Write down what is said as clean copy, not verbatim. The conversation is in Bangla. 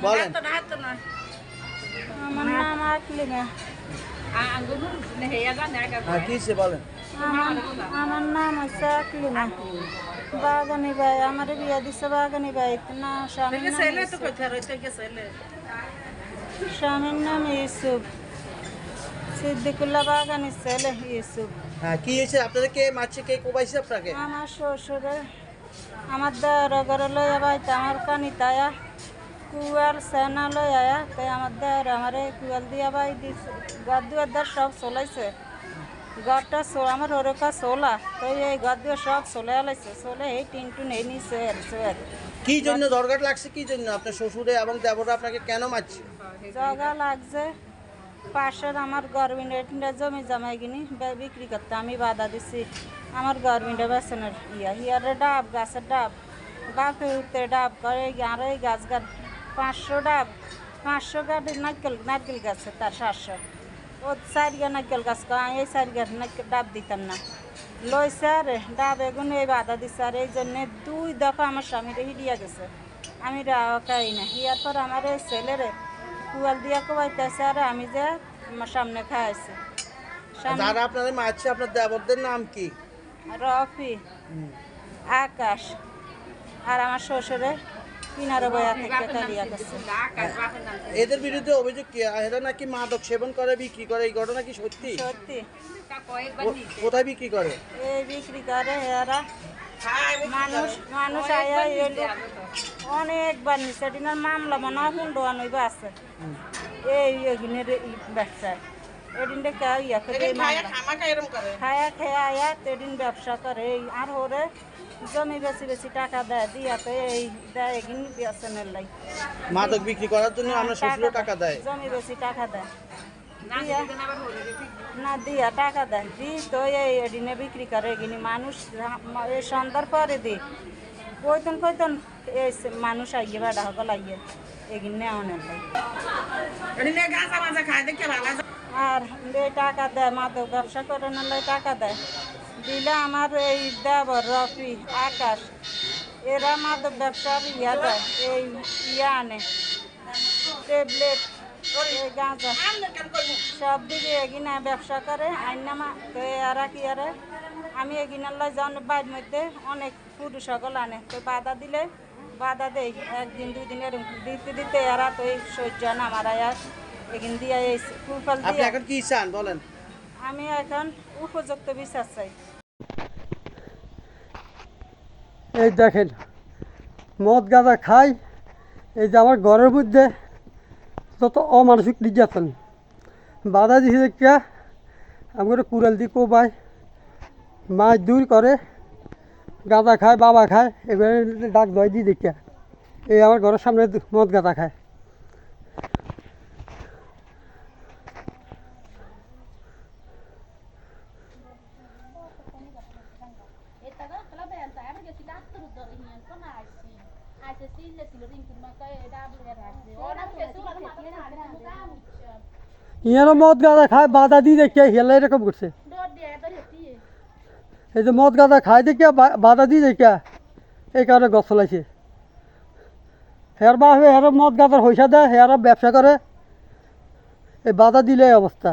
বলেন। আমার নাম আকলিমা। হ্যাঁ কি হয়েছে বলেন। আমার নাম হচ্ছে আকলিমা। বাগানি ভাই আমার বিয়া দিছে বাগানি ভাই না স্বামীর নাম ইউসুফ সিদ্দিকুল্লাহ বাগানি ছেলে ইউসুফ। হ্যাঁ কি হয়েছে আপনাদের কে মারছে কে কোবাইছে আপনাকে? আমার শ্বশুরে আমার দেওয়ার ঘরে লইয়া বাইতে আমার কানি তায়া কুয়ার সেনা লই আয়া তাই আমার দেওয়ার আমারে কুয়াল দিয়া বাই দিছে ঘর দুয়ার সব চলাইছে ঘরটা আমার ওরকা চলা তো এই ঘর দুয়ার সব চলে আলাইছে চলে এই টিনটু নেই নিছে আর কি জন্য দরকার লাগছে কি জন্য আপনার শ্বশুরে এবং দেবররা আপনাকে কেন মারছে? জগা লাগছে পাশের আমার গভর্নমেন্টের জমি জামাই কিনি বিক্রি করতে আমি বাধা দিছি আমার গভর্নমেন্টে বেসনের হিয়ারে ডাব গাছের ডাব বাপে উঠতে ডাব করে আর এই গাছ 500 গাড়ি নারকেল গাছে তার 700 ও 4 গা নারকেল গাছ আমি এই 4 গা নারকেল ডাব দিতাম না লইছে আরে ডাব এগুলো এই বাধা দিছে আর এই জন্যে 2 দফা আমার স্বামীরে হিডিয়া গেছে আমি রাখাই না হিয়ার পর আমার এই ছেলেরে কুয়াল দিয়া কোবাইতেছে আর আমি যে আমার সামনে খাইছি যারা আপনাদের মারছে আপনার দেবরদের নাম কি? রফি আকাশ আর আমার শ্বশুরে কিনারে বয়া থেকে তালিয়া গেছে। এদের বিরুদ্ধে অভিযোগ কি এরা নাকি মাদক সেবন করে বিক্রি করে এই ঘটনা কি সত্যি? সত্যি কোথায় বিক্রি করে? এই বিক্রি করে এরা মানুষ আয়া এলো অনেকবার নিচে দিনের মামলা মনে হয় হুন্ডোয়ান হইবা আছে এই এগিনের ব্যবসা এদিনটা কে ইয়া করে খায়া খেয়া আয়া এদিন ব্যবসা করে এই আর ওরে জমি বেশি টাকা দেয় দিয়াতে এই দেয় এগিন বেসনের লাই মাদক বিক্রি করার জন্য আপনার শ্বশুর টাকা দেয় জমি বেশি টাকা দেয় না দিয়া টাকা দেয় দি তো এই এদিনে বিক্রি করে এগিনি মানুষ এই সন্ধ্যার পরে দি কইতন এই মানুষ আইয়ে বেড়া হকল আইয়ে এগিনে অনেক আর এই টাকা দেয় মাদক ব্যবসা করে নাহলে টাকা দেয় দিলে আমার এই দেবর রফি আকাশ এরা মাদক ব্যবসার ইয়া দেয় এই ইয়া আনে ট্যাবলেট গাঁজা সব দিকে এগিনা ব্যবসা করে আইনামা তো এরা কি আরে আমি এগিনার লাই যান বাইর মধ্যে অনেক পুরুষ সকল আনে তো বাধা দেয় 1 দিন 2 দিন এরকম দিতে এরা তো এই সহ্য না আমার আর এগিন দিয়া এই কুফল আপনি দিয়ে এখন কি চান বলেন? আমি এখন উপযুক্ত বিচার চাই। এই দেখেন মদ গাঁজা খাই এই যে আমার ঘরের মধ্যে যত অমানসিক নির্যাতন বাধা দিছে দেখিয়া আমার কুড়াল দিয়ে কোবাই মাছ দূর করে গাঁজা খায় বাবা খায় এবারে ডাক দয় দিয়ে দেখিয়া এই আমার ঘরের সামনে মদ গাঁজা খায়। ইয়ারও মদ গাঁজা খায় বাধা দিয়ে দেখিয়া হেলা এরকম করছে এই যে মদ গাঁজা খায় দেখিয়া বাধা দিয়ে দেখিয়া এই কারণে গছ চলাইছে হেয়ার বা হেয়ার মদ গাঁজার পয়সা দেয় হেয়ারা ব্যবসা করে এই বাধা দিলে এই অবস্থা।